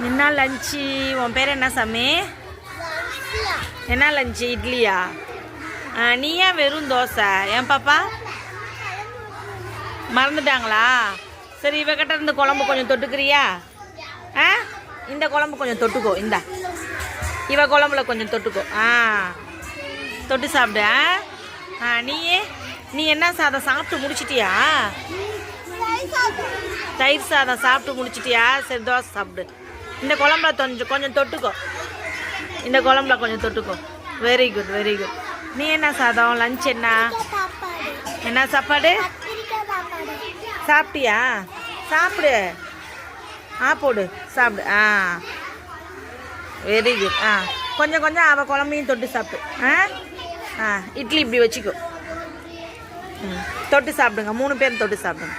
என்ன லஞ்சு? உன் பேர் என்ன சாமி? என்ன லஞ்சு? இட்லியா? நீ ஏன் வெறும் தோசை? ஏன் பாப்பா மறந்துட்டாங்களா? சரி, இவகிட்ட இருந்து குழம்பு கொஞ்சம் தொட்டுக்கிறியா? இந்த குழம்பு கொஞ்சம் தொட்டுக்கோ. இந்த இவ குழம்புல கொஞ்சம் தொட்டுக்கோ. தொட்டு சாப்பிடு. நீ என்ன சாதம் சாப்பிட்டு முடிச்சிட்டியா? தயிர் சாதம் சாப்பிட்டு முடிச்சிட்டியா? சரி, தோசை சாப்பிடு. இந்த குழம்புல கொஞ்சம் தொட்டுக்கோ. இந்த குழம்புல கொஞ்சம் தொட்டுக்கோ. Very good, very good. நீ என்ன சாதம்? லஞ்ச் என்ன? என்ன சாப்பாடு? சாப்பிட்டியா? சாப்பிடு. போடு, சாப்பிடு. Very good. கொஞ்சம் கொஞ்சம் அவள் குழம்பையும் தொட்டு சாப்பிடு. இட்லி இப்படி வச்சுக்கோ. தொட்டு சாப்பிடுங்க, 3 பேரும் தொட்டு சாப்பிடுங்க.